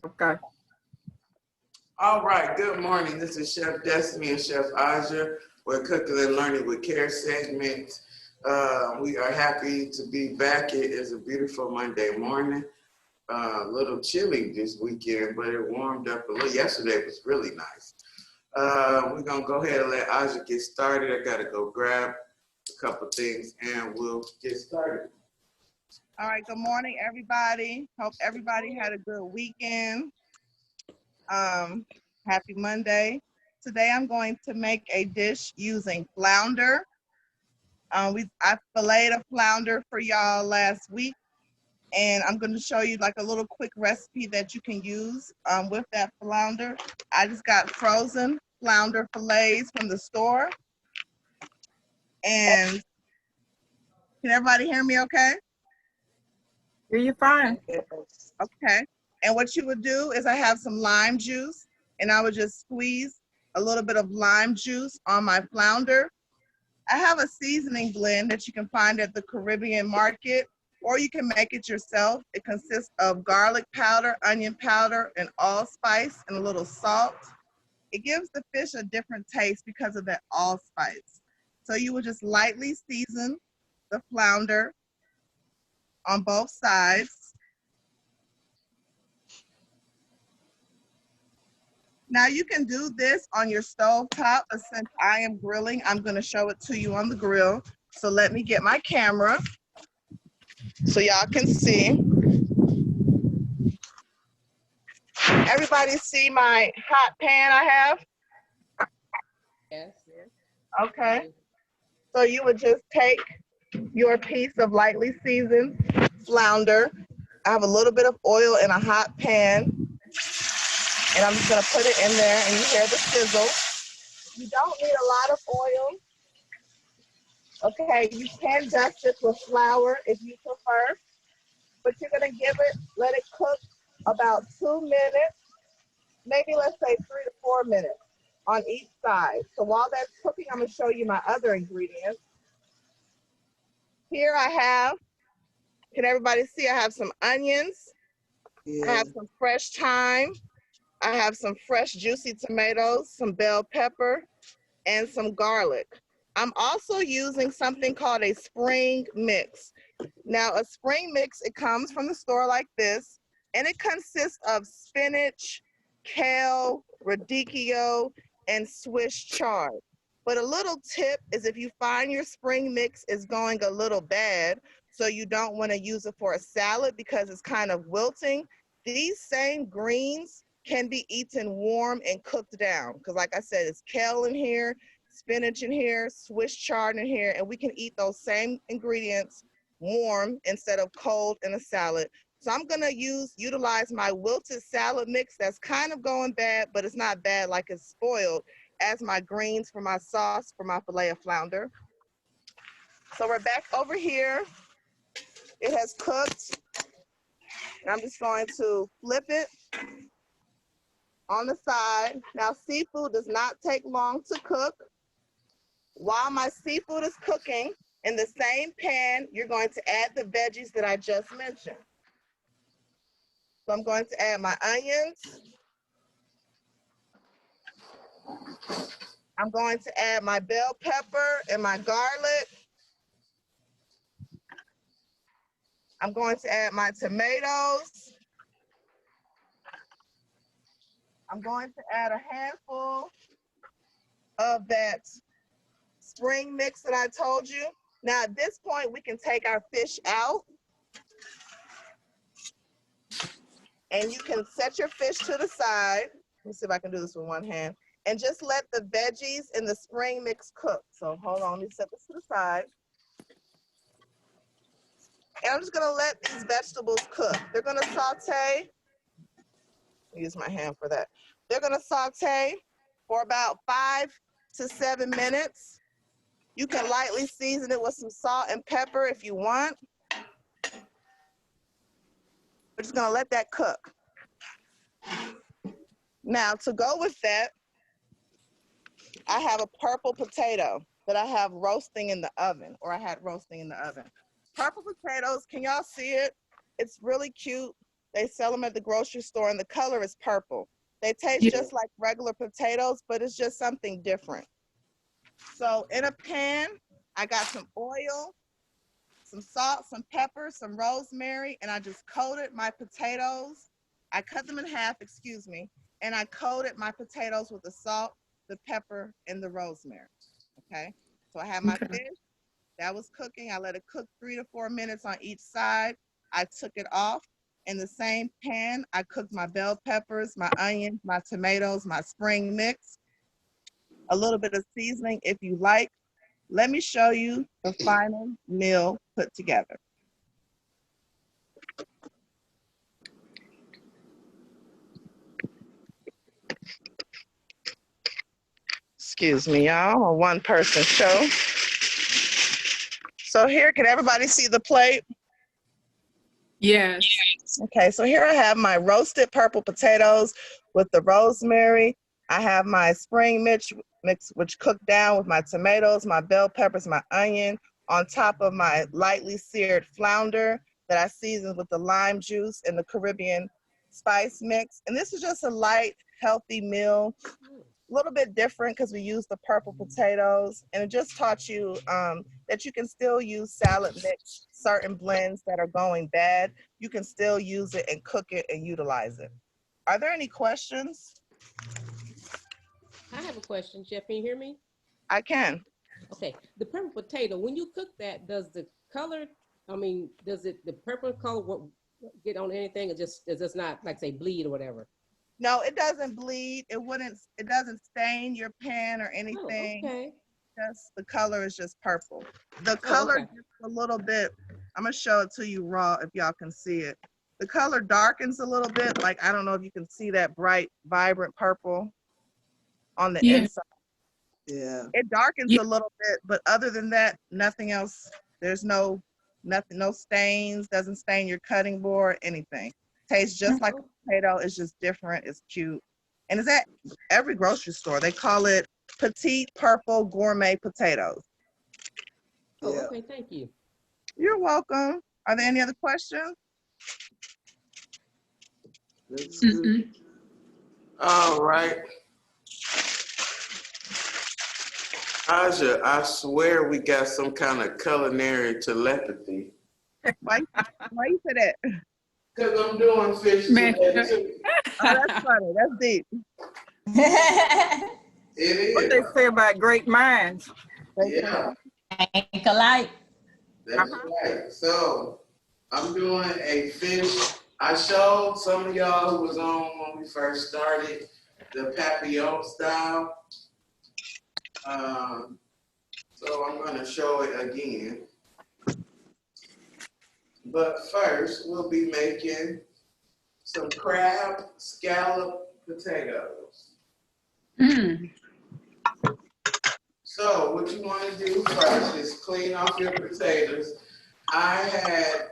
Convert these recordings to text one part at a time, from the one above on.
Okay. All right, good morning. This is Chef Destiny and Chef Aja. We're Cooking and Learning with Care segment. We are happy to be back. It is a beautiful Monday morning. A little chilly this weekend, but it warmed up a little. Yesterday was really nice. We're going to go ahead and let Aja get started. I got to go grab a couple things and we'll get started. All right, good morning, everybody. Hope everybody had a good weekend. Happy Monday. Today I'm going to make a dish using flounder. I filleted a flounder for y'all last week, and I'm going to show you like a little quick recipe that you can use with that flounder. I just got frozen flounder fillets from the store. And can everybody hear me okay? Hear you fine. Okay. And what you would do is I have some lime juice, and I would just squeeze a little bit of lime juice on my flounder. I have a seasoning blend that you can find at the Caribbean market, or you can make it yourself. It consists of garlic powder, onion powder, and allspice, and a little salt. It gives the fish a different taste because of that allspice. So you would just lightly season the flounder on both sides. Now you can do this on your stove top, but since I am grilling, I'm going to show it to you on the grill. So let me get my camera so y'all can see. Everybody see my hot pan I have? Yes. Okay. So you would just take your piece of lightly seasoned flounder. I have a little bit of oil in a hot pan, and I'm just going to put it in there, and you hear the sizzle. You don't need a lot of oil. Okay, you can dust it with flour if you prefer, but you're gonna let it cook about 2 minutes, maybe let's say 3 to 4 minutes on each side. So while that's cooking, I'm gonna show you my other ingredients. Here I have, can everybody see? I have some onions, Yeah. I have some fresh thyme, I have some fresh juicy tomatoes, some bell pepper, and some garlic. I'm also using something called a spring mix. Now, a spring mix, it comes from the store like this, and it consists of spinach, kale, radicchio, and Swiss chard. But a little tip is if you find your spring mix is going a little bad, so you don't want to use it for a salad because it's kind of wilting, these same greens can be eaten warm and cooked down. Because like I said, it's kale in here, spinach in here, Swiss chard in here, and we can eat those same ingredients warm instead of cold in a salad. So I'm gonna utilize my wilted salad mix that's kind of going bad, but it's not bad like it's spoiled, as my greens for my sauce for my filet of flounder. So we're back over here. It has cooked. And I'm just going to flip it on the side. Now, seafood does not take long to cook. While my seafood is cooking, in the same pan, you're going to add the veggies that I just mentioned. So I'm going to add my onions. I'm going to add my bell pepper and my garlic. I'm going to add my tomatoes. I'm going to add a handful of that spring mix that I told you. Now at this point, we can take our fish out. And you can set your fish to the side. Let me see if I can do this with one hand. And just let the veggies in the spring mix cook. So hold on, let me set this to the side. And I'm just gonna let these vegetables cook. They're gonna saute. Use my hand for that. They're gonna saute for about 5 to 7 minutes. You can lightly season it with some salt and pepper if you want. We're just gonna let that cook. Now to go with that, I have a purple potato that I have roasting in the oven, or I had roasting in the oven. Purple potatoes, can y'all see it? It's really cute. They sell them at the grocery store, and the color is purple. They taste just like regular potatoes, but it's just something different. So in a pan, I got some oil, some salt, some pepper, some rosemary, and I just coated my potatoes. I cut them in half, excuse me, and I coated my potatoes with the salt, the pepper, and the rosemary. Okay. So I had my fish that was cooking. I let it cook 3 to 4 minutes on each side. I took it off. In the same pan, I cooked my bell peppers, my onions, my tomatoes, my spring mix, a little bit of seasoning if you like. Let me show you the final meal put together. Excuse me, y'all, a one-person show. So here, can everybody see the plate? Yes. Okay, so here I have my roasted purple potatoes with the rosemary. I have my spring mix, which cooked down with my tomatoes, my bell peppers, my onion, on top of my lightly seared flounder that I seasoned with the lime juice and the Caribbean spice mix. And this is just a light, healthy meal. A little bit different because we use the purple potatoes, and it just taught you that you can still use salad mix, certain blends that are going bad. You can still use it and cook it and utilize it. Are there any questions? I have a question, Chef. Can you hear me? I can. Okay. The purple potato, when you cook that, does the color, does the purple color get on anything, or just, does it not, like say, bleed or whatever? No, it doesn't bleed. It doesn't stain your pan or anything. Oh, okay. Just the color is just purple. The color okay. just a little bit, I'm gonna show it to you raw if y'all can see it. The color darkens a little bit, like I don't know if you can see that bright, vibrant purple on the inside. Yeah. It darkens a little bit, but other than that, nothing else. There's nothing, no stains, doesn't stain your cutting board, anything. Tastes just like a potato, it's just different, it's cute. And it's at every grocery store. They call it petite purple gourmet potatoes. Oh, okay, thank you. You're welcome. Are there any other questions? All right. Aja, I swear we got some kind of culinary telepathy. Why you say that? Because I'm doing fish today too. Oh, that's funny. That's deep. It What is. they say about great minds. Yeah, Ain't alike. that's right. So I'm doing a fish. I showed some of y'all who was on when we first started the papillon style. So I'm going to show it again. But first, we'll be making some crab scallop potatoes. So what you want to do first is clean off your potatoes. I had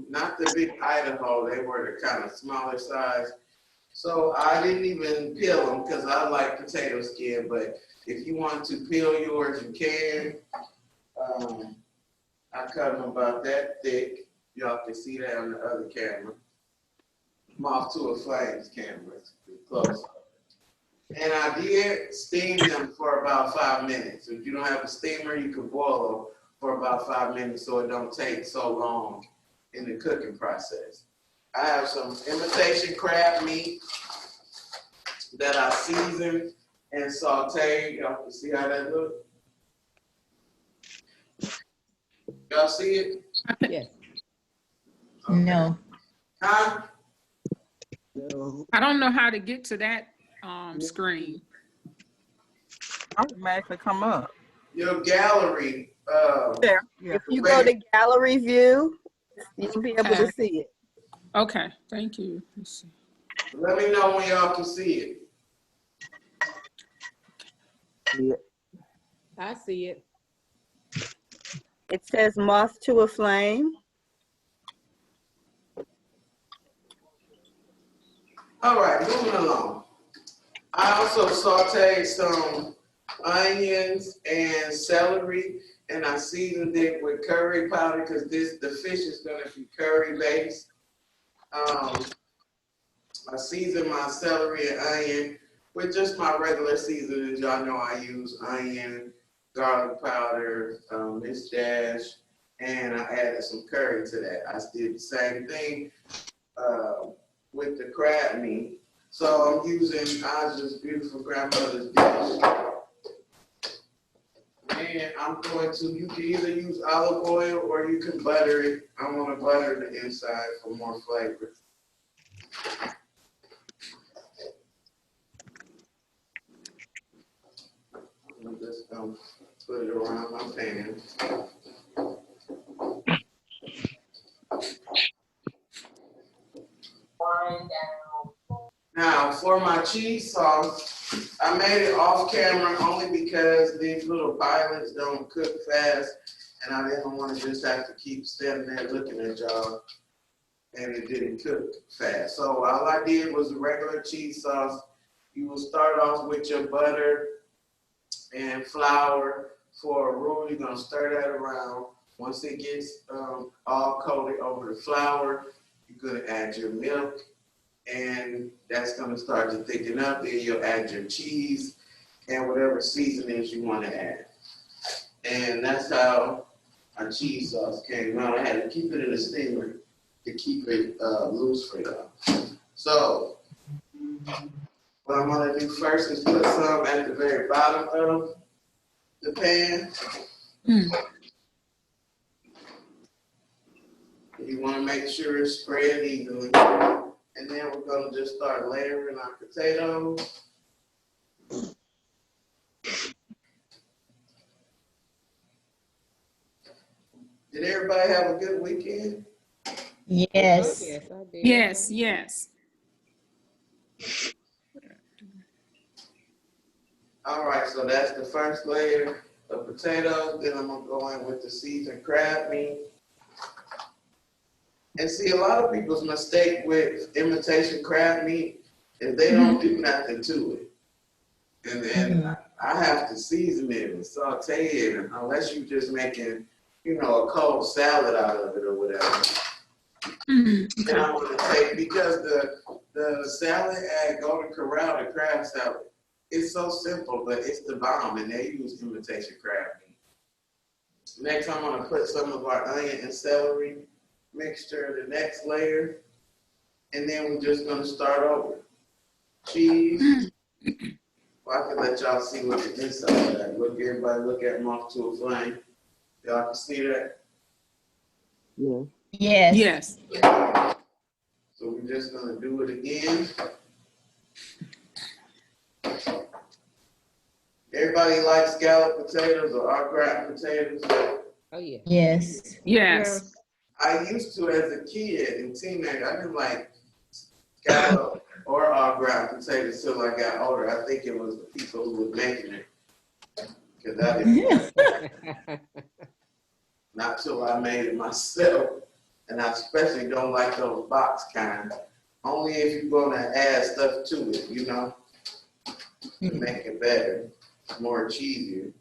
not the big Idaho, they were the kind of smaller size. So I didn't even peel them because I like potato skin, but if you want to peel yours, you can. I cut them about that thick. Y'all can see that on the other camera. I'm off to a flames camera, close. And I did steam them for about 5 minutes. If you don't have a steamer, you can boil them for about 5 minutes so it don't take so long in the cooking process. I have some imitation crab meat that I seasoned and sauteed. Y'all can see how that looks. Y'all see it? Yes. Okay. No. Huh? I don't know how to get to that screen. Automatically come up. Your gallery. There. Yeah. If you go to gallery view, you'll be able to Okay. see it. Okay, thank you. Let's see. Let me know when y'all can see it. I see it. It says moth to a flame. All right, moving along. I also sauteed some onions and celery, and I seasoned it with curry powder because the fish is gonna be curry based. I season my celery and onion with just my regular seasonings. Y'all know I use onion, garlic powder, Miss Dash, and I added some curry to that. I did the same thing with the crab meat. So I'm using Aysa's beautiful grandmother's dish. And I'm going to, you can either use olive oil or you can butter it. I want to butter the inside for more flavor. I'm just going to put it around my pan. Now, for my cheese sauce, I made it off camera only because these little pilots don't cook fast, and I didn't want to just have to keep standing there looking at y'all, and it didn't cook fast. So all I did was a regular cheese sauce. You will start off with your butter and flour for a roux. You're going to stir that around. Once it gets all coated over the flour, you're going to add your milk, and that's going to start to thicken up. Then you'll add your cheese and whatever seasonings you want to add. And that's how our cheese sauce came out. I had to keep it in the steamer to keep it loose for y'all. So what I'm going to do first is put some at the very bottom of the pan. You want to make sure it's spread evenly. And then we're going to just start layering our potatoes. Did everybody have a good weekend? Yes. Yes, I did. Yes, yes. All right, so that's the first layer of potatoes. Then I'm going to go in with the seasoned crab meat. And see, a lot of people's mistake with imitation crab meat is they don't do nothing to it. And then I have to season it and saute it, unless you're just making, you know, a cold salad out of it or whatever. And I'm going to take, because the salad at Golden Corral, the crab salad, it's so simple, but it's the bomb, and they use imitation crab meat. Next, I'm going to put some of our onion and celery mixture, the next layer, and then we're just going to start over. Cheese. Well, I can let y'all see what the inside is like. Look, everybody look at Moth to a Flame. Y'all can see that? Yes. Yes. So we're just going to do it again. Everybody likes scalloped potatoes or au gratin potatoes? Oh, yeah. Yes. Yes. I used to as a kid and teenager. I didn't like scallop or au gratin potatoes till I got older. I think it was the people who were making it. Because I didn't, not till I made it myself. And I especially don't like those box kind. Only if you're going to add stuff to it, you know, to make it better. It's more cheesier.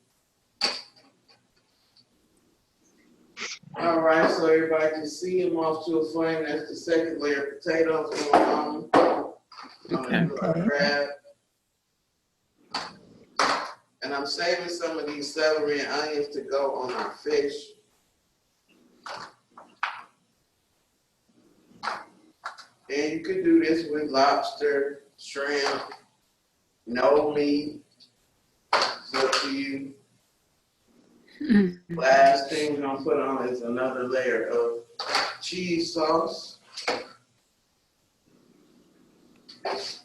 All right, so everybody can see them off to a flame. That's the second layer of potatoes going on. Gonna do our crab. And I'm saving some of these celery and onions to go on our fish. And you could do this with lobster, shrimp, no meat. It's up to you. Last thing we're gonna put on is another layer of cheese sauce. What's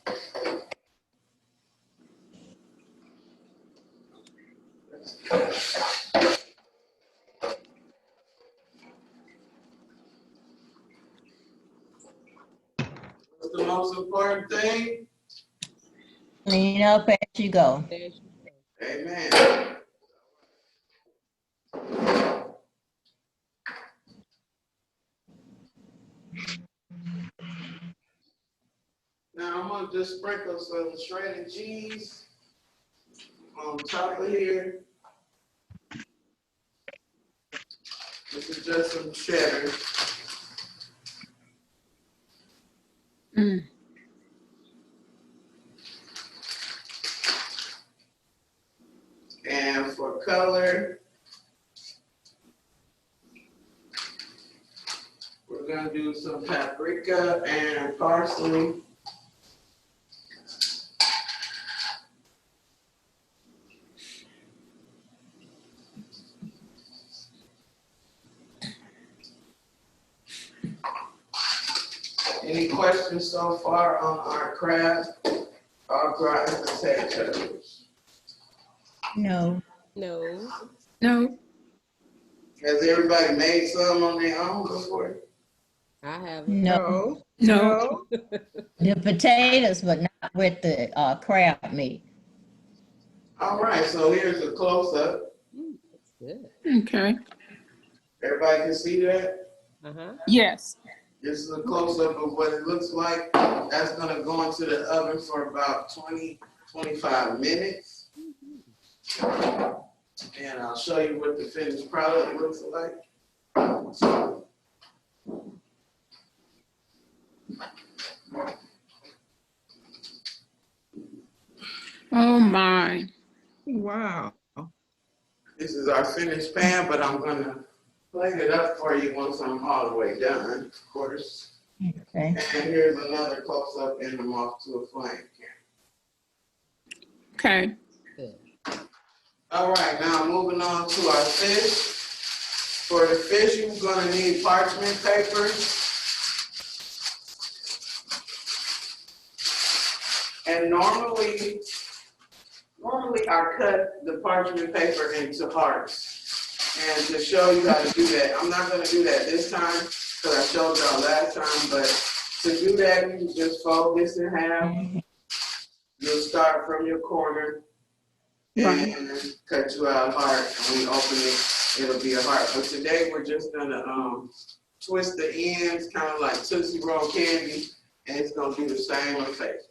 the most important thing? Clean up as you go. Amen. Now I'm gonna just sprinkle some shredded cheese on top of here. This is just some cheddar. Mm. And for color, we're gonna do some paprika and parsley. Any questions so far on our crab, our gratin potatoes? No. No. No. Has everybody made some on their own before? I haven't. No. No. The potatoes, but not with the crab meat. All right, so here's a close-up. That's good. Okay. Everybody can see that? Uh-huh. Yes. This is a close-up of what it looks like. That's gonna go into the oven for about 20, 25 minutes. And I'll show you what the finished product looks like. Oh my. Wow. This is our finished pan, but I'm gonna plate it up for you once I'm all the way done, of course. Okay. And here's another close-up in the moth to a flame can. Okay. Good. All right, now moving on to our fish. For the fish, you're gonna need parchment paper. And normally I cut the parchment paper into hearts. And to show you how to do that, I'm not gonna do that this time because I showed y'all last time, but to do that, you just fold this in half. You'll start from your corner and cut you out a heart. And when you open it, it'll be a heart. But today we're just gonna twist the ends, kind of like Tootsie Roll candy, and it's gonna do the same effect.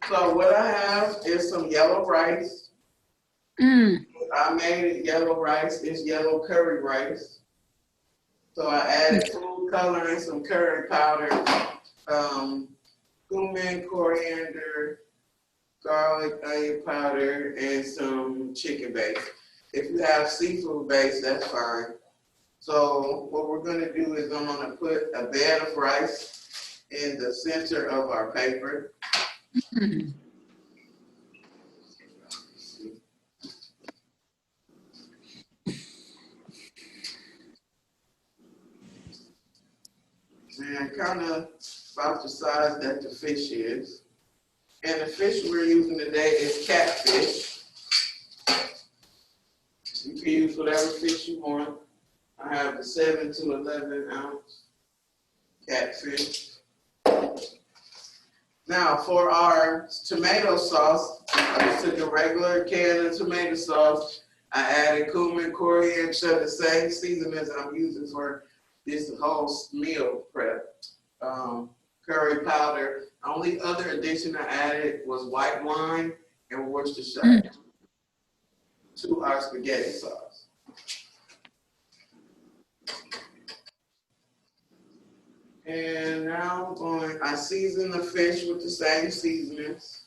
So what I have is some yellow rice. I made it yellow rice. It's yellow curry rice. So I added food color and some curry powder, cumin, coriander, garlic, onion powder, and some chicken base. If you have seafood base, that's fine. So what we're gonna do is I'm gonna put a bed of rice in the center of our paper. And kind of about the size that the fish is. And the fish we're using today is catfish. You can use whatever fish you want. I have the 7 to 11 ounce catfish. Now for our tomato sauce, I just took a regular can of tomato sauce. I added cumin, coriander, the same seasonings I'm using for this whole meal prep. Curry powder. Only other addition I added was white wine and Worcestershire to our spaghetti sauce. And now I season the fish with the same seasonings.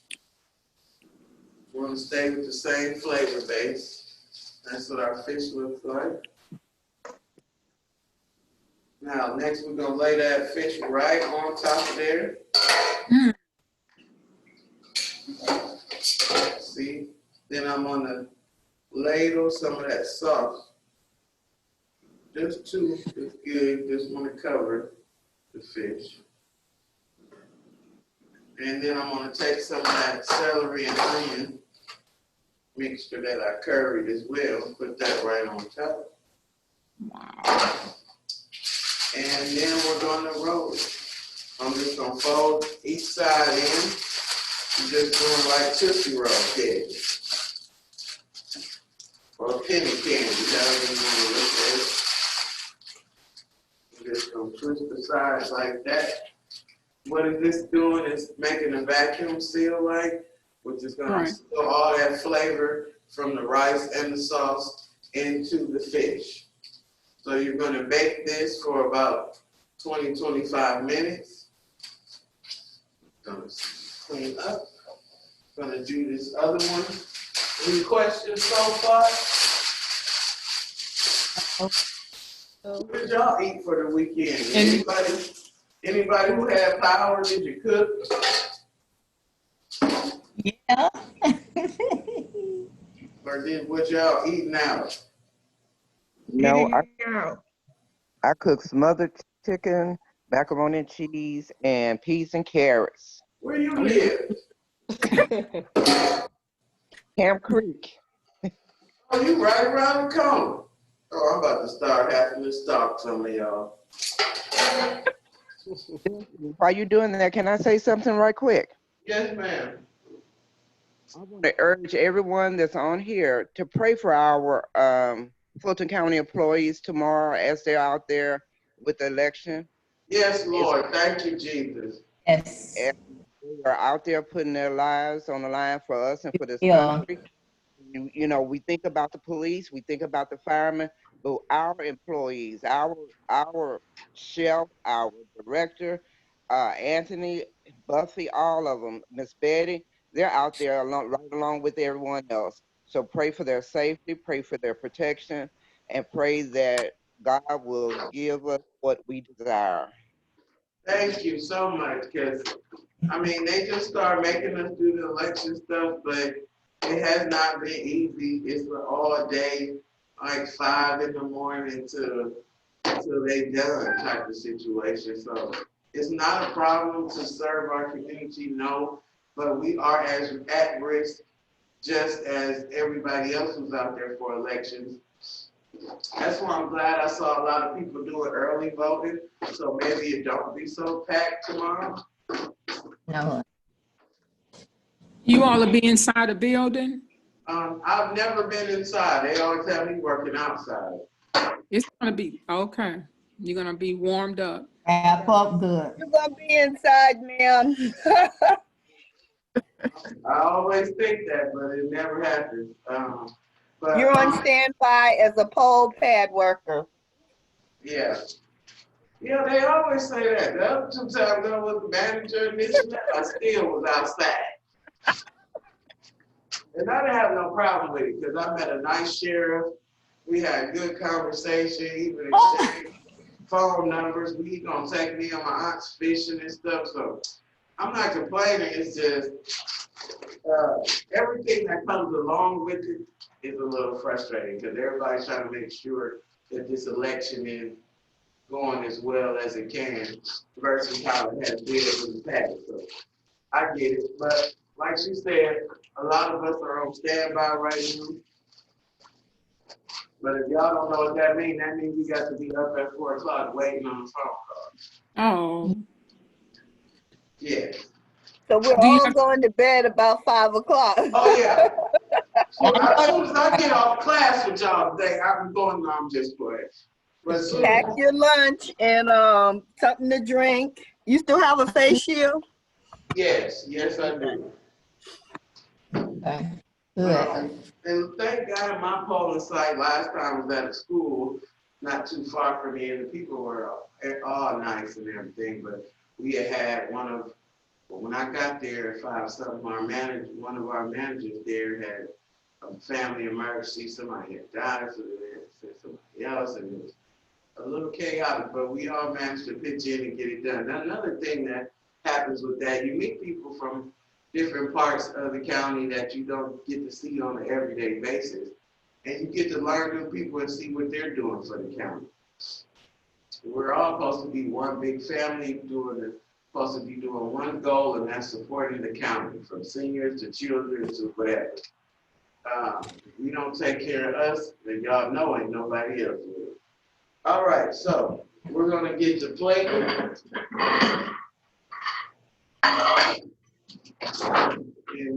We're gonna stay with the same flavor base. That's what our fish looks like. Now, next we're gonna lay that fish right on top of there. See? Then I'm gonna ladle some of that sauce. Just 2 is good, just wanna cover the fish. And then I'm gonna take some of that celery and onion mixture that I curried as well, and put that right on top. Wow. And then we're gonna roll it. I'm just gonna fold each side in. I'm just doing like Tootsie Roll candy. Or penny candy, however you wanna look at it. I'm just gonna twist the sides like that. What is this doing is making a vacuum seal like, which is gonna seal all that flavor from the rice and the sauce into the fish. So you're gonna bake this for about 20, 25 minutes. Gonna clean up. Gonna do this other one. Any questions so far? What did y'all eat for the weekend? Anybody who had power, did you cook? Yeah. Or did what y'all eating out? No, I cook smothered chicken, macaroni and cheese, and peas and carrots. Where you live? Camp Creek. Oh, you right around the corner. Oh, I'm about to start having to stalk some of y'all. While you're doing that, can I say something right quick? Yes, ma'am. I want to urge everyone that's on here to pray for our Fulton County employees tomorrow as they're out there with the election. Yes, Lord. Thank you, Jesus. Yes. And they are out there putting their lives on the line for us and for this Yeah. country. You know, we think about the police, we think about the firemen, but our employees, our chef, our director, Anthony, Buffy, all of them, Miss Betty, they're out there right along with everyone else. So pray for their safety, pray for their protection, and pray that God will give us what we desire. Thank you so much, because, I mean, they just start making us do the election stuff, but it has not been easy. It's an all day, like 5 in the morning till they done type of situation. So it's not a problem to serve our community, no, but we are as at risk just as everybody else who's out there for elections. That's why I'm glad I saw a lot of people doing early voting, so maybe it don't be so packed tomorrow. No. You all will be inside the building? I've never been inside. They always have me working outside. It's gonna be, okay. You're gonna be warmed up. Wrap up good. You're gonna be inside, ma'am. I always think that, but it never happens. But You're on standby as a poll pad worker. yeah. Yeah, they always say that. The other 2 times I was the manager and this and that, I still was outside. And I didn't have no problem with it because I met a nice sheriff. We had good conversation, even exchanged phone numbers. We gonna take me and my aunt's fishing and stuff. So I'm not complaining. It's just everything that comes along with it is a little frustrating because everybody's trying to make sure that this election is going as well as it can versus how it has been in the past. So I get it. But like she said, a lot of us are on standby right now. But if y'all don't know what that means we got to be up at 4 o'clock waiting on the phone call. Oh, Yeah. So we're Do you all have- going to bed about 5 o'clock. Oh yeah. So as soon as I get off class with y'all today, I'm going. No, I'm just playing. But as soon Pack as, your lunch and something to drink. You still have a face shield? yes, I do. Okay. Good. And thank God my polling site last time was at a school not too far from me, and the people were all nice and everything. But we had when I got there at 5 something, one of our managers there had a family emergency. Somebody had died, so they had to send somebody else, and it was a little chaotic, but we all managed to pitch in and get it done. Now, another thing that happens with that, you meet people from different parts of the county that you don't get to see on an everyday basis, and you get to learn new people and see what they're doing for the county. We're all supposed to be one big family supposed to be doing one goal, and that's supporting the county, from seniors to children to whatever. If we don't take care of us, then y'all know ain't nobody else will. All right, so we're gonna get to plating. And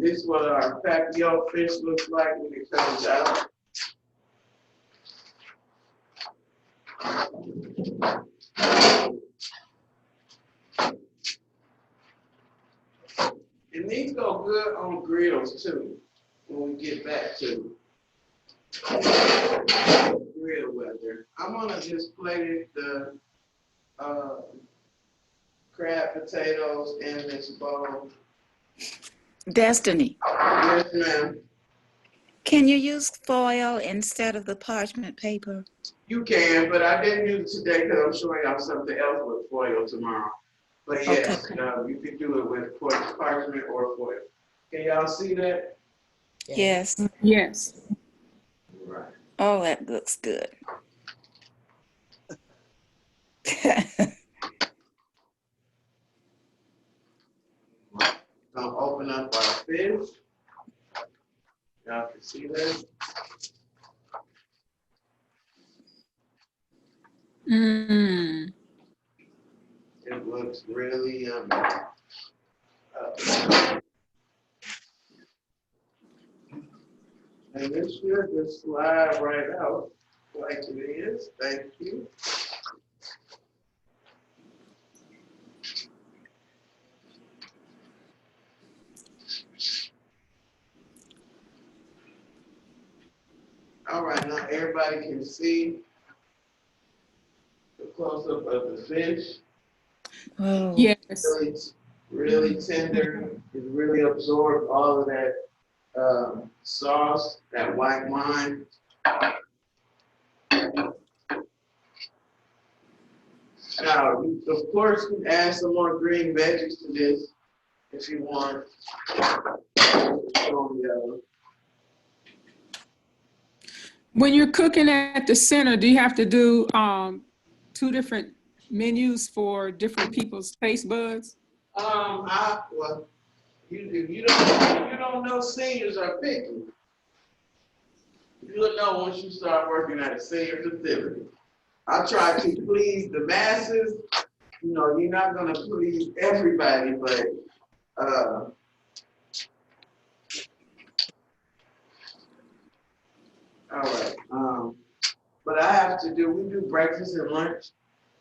this is what our papio fish looks like when it comes out. And these go good on grills too, when we get back to grill weather. I'm gonna just plate it crab potatoes in this bowl. Destiny, Yes, ma'am. can you use foil instead of the parchment paper? You can, but I didn't use it today because I'm showing y'all something else with foil tomorrow. But yes, Okay. you can do it with parchment or foil. Can y'all see that? Yes. Yes. Right. Oh, that looks good. Gonna open up our fish. Y'all can see that. Mm. It looks really yummy. And this should just slide right out like it is. Thank you. All right, now everybody can see the close-up of the fish. Oh, Yes. Really, really tender. It really absorbed all of that sauce, that white wine. Now, you, of course, you can add some more green veggies to this if you want. When you're cooking at the center, do you have to do 2 different menus for different people's taste buds? Well, you don't know seniors are picky. You'll know once you start working at a senior facility. I try to please the masses. You know, you're not gonna please everybody, but all right. But I have to do. We do breakfast and lunch,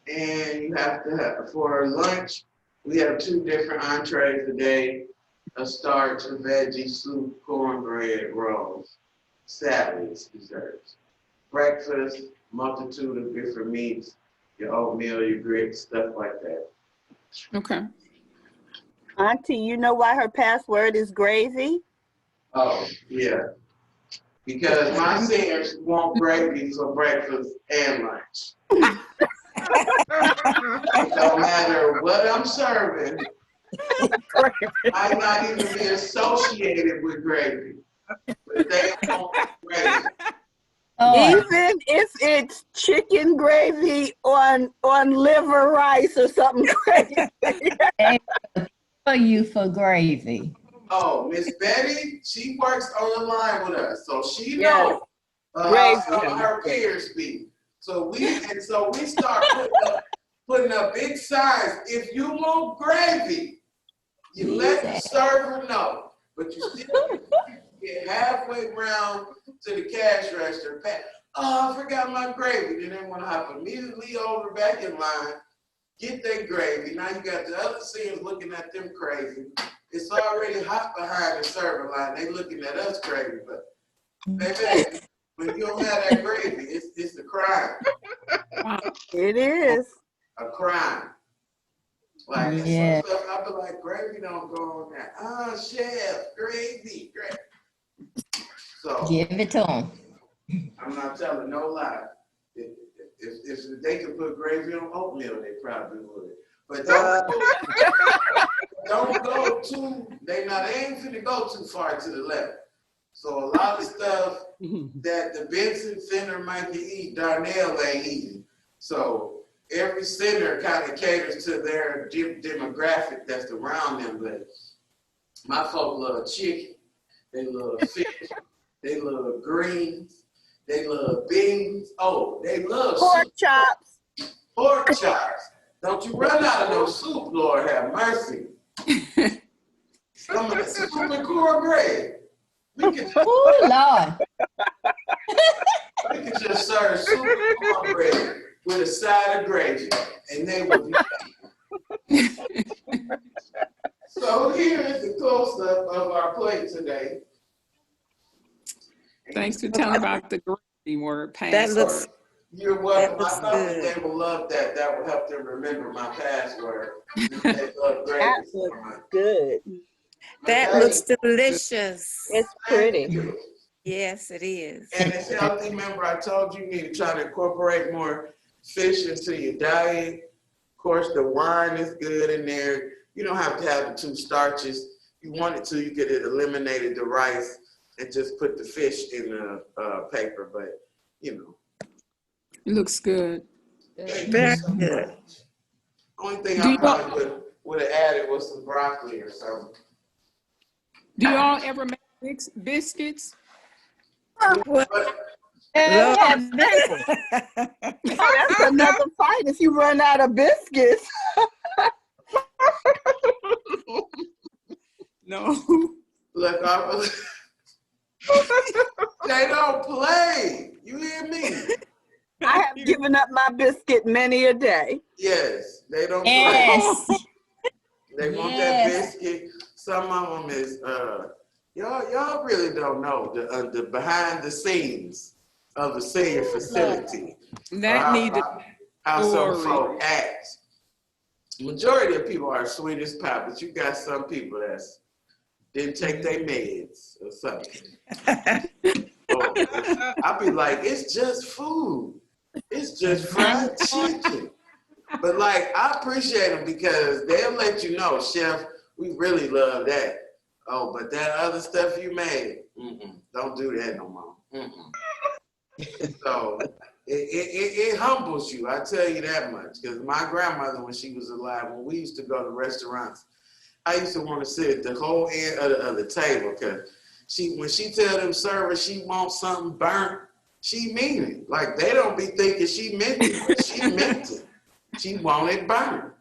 and you have to have for lunch. We have 2 different entrees a day: a starch, a veggie, soup, cornbread, rolls, salads, desserts. Breakfast, multitude of different meats, your oatmeal, your grits, stuff like that. Okay. Auntie, you know why her password is gravy? Oh, yeah. Because my seniors want gravy for breakfast and lunch. No matter what I'm serving, I might not even be associated with gravy. But they want gravy. Oh, Even if it's chicken gravy on liver rice or something crazy. they for you for gravy. Oh, Miss Betty, she works on the line with us, so she Yes. knows how Gravy. some of her peers be. So we start putting up big signs. If you want gravy, you let the server know, but you still get halfway around to the cash register. Oh, I forgot my gravy. Then they want to hop immediately over back in line, get their gravy. Now you got the other seniors looking at them crazy. It's already hot behind the server line. They looking at us crazy, but baby, when you don't have that gravy, it's a crime. It is. A crime. Like Yeah. some stuff, I be like, gravy don't go on that. Oh, chef, gravy. So Give it to them. I'm not telling no lie. If they could put gravy on oatmeal, they probably would. But don't go too. They ain't finna go too far to the left. So a lot of stuff that the Benson Center might eat, Darnell ain't eating. So every center kind of caters to their demographic that's around them. But my folk love chicken, they love fish, they love greens, they love beans. Oh, they love Pork soup. chops. Pork chops. Don't you run out of no soup, Lord have mercy. Some of the soup and cornbread. We could Oh, Lord. just serve soup and cornbread with a side of gravy, and they would be. So here is the close-up of our plate today. Thanks for telling about the gravy word that looks password. You're welcome. That I looks know that good. they will love that. That will help them remember my password. They love gravy That so looks much. good. That Hey, looks delicious. It's thank pretty. you. Yes, it is. And it's healthy. Remember, I told you need to try to incorporate more fish into your diet. Of course, the wine is good in there. You don't have to have the two starches. If you wanted to, you could have eliminated the rice and just put the fish in the paper. But, you know. It looks good. Thank you Very so good. much. Only thing Do I you, probably would have added was some broccoli or something. do y'all ever make biscuits? Well, But Lord. Oh, that's another fight if you run out of biscuits. No. look, they don't play. You hear me? I have given up my biscuit many a day. Yes, they don't play. Yes, They want yes. that biscuit. Some of them is y'all really don't know the behind the scenes of a senior facility. That needed How some story. folk act. Majority of people are sweet as pie, but you got some people that's didn't take their meds or something. Oh, I'll be like, it's just food. It's just fried chicken. But like, I appreciate them because they'll let you know, Chef, we really love that. Oh, but that other stuff you made, don't do that no more. So it humbles you, I tell you that much. Because my grandmother, when she was alive, when we used to go to restaurants, I used to want to sit at the whole end of the table because when she tell them servers she wants something burnt, she mean it. Like they don't be thinking she meant it, but she meant it. She wanted burnt.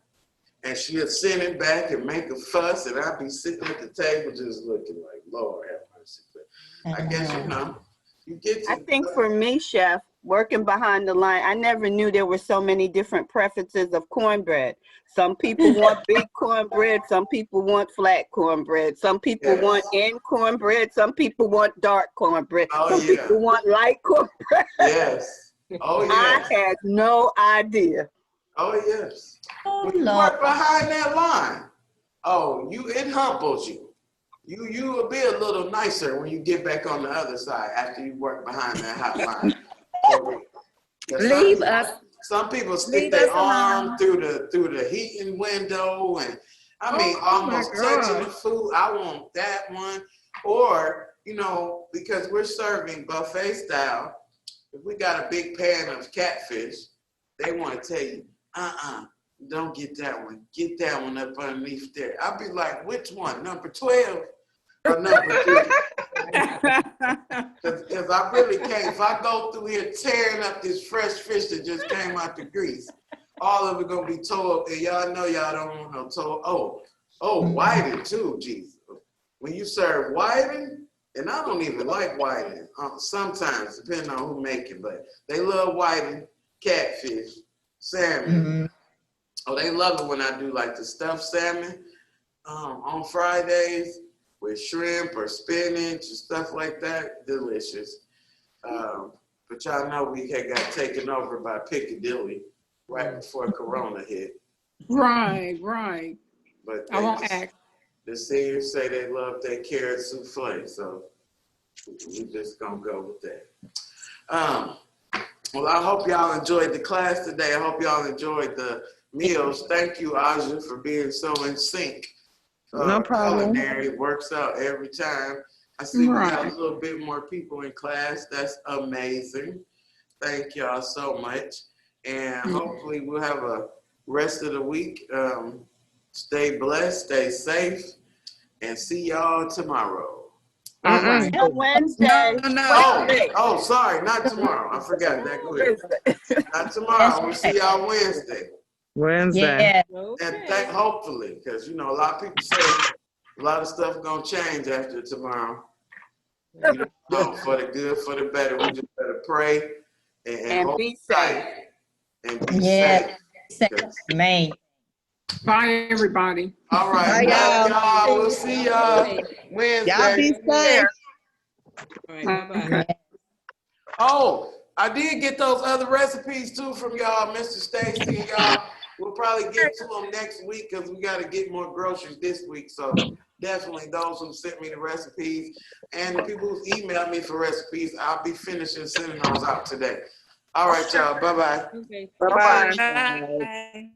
And she'd send it back and make a fuss, and I'd be sitting at the table just looking like, Lord have mercy. But I guess, you get to. I think for me, Chef, working behind the line, I never knew there were so many different preferences of cornbread. Some people want big cornbread, some people want flat cornbread, some people want in cornbread, some people want dark cornbread, some people want light cornbread. Yes. Oh, yes. I had no idea. Oh, yes. Oh, When you Lord. work behind that line, it humbles you. You will be a little nicer when you get back on the other side after you work behind that hot line. Leave us. Some people stick their arm through the heating window and almost touching the food. I want that one. Or, because we're serving buffet style, if we got a big pan of catfish, they want to tell you, don't get that one. Get that one up underneath there. I'll be like, which one? Number 12 or number 3? Because I really can't. If I go through here tearing up this fresh fish that just came out the grease, all of it going to be tore up. And y'all know y'all don't want no tore. Whiting too, Jesus. When you serve whiting, and I don't even like whiting, sometimes, depending on who make it, but they love whiting, catfish, salmon. Oh, they love it when I do like the stuffed salmon on Fridays with shrimp or spinach and stuff like that. Delicious. But y'all know we had got taken over by Piccadilly right before Corona hit. Right. But I won't act. The seniors say they love their carrot souffle, so we just gonna go with that. Well, I hope y'all enjoyed the class today. I hope y'all enjoyed the meals. Thank you, Aja, for being so in sync. No problem. Culinary works out every time. I see we got a little bit more people in class. That's amazing. Thank y'all so much. And hopefully we'll have a rest of the week. Stay blessed, stay safe, and see y'all tomorrow. All right. Wednesday. Oh, sorry, not tomorrow. I forgot that. Go ahead. Not tomorrow. We'll see y'all Wednesday. Yeah. And hopefully, because a lot of people say a lot of stuff gonna change after tomorrow. For the good, for the better. We just better pray and be safe. And be safe. Man. Bye, everybody. All right. Bye, y'all. We'll see y'all Wednesday. Y'all be safe. All right, bye-bye. Oh, I did get those other recipes too from y'all, Mr. Stacy and y'all. We'll probably get to them next week because we got to get more groceries this week. So definitely those who sent me the recipes and the people who emailed me for recipes, I'll be finishing sending those out today. All right, y'all. Bye-bye. Okay. Bye-bye. Bye.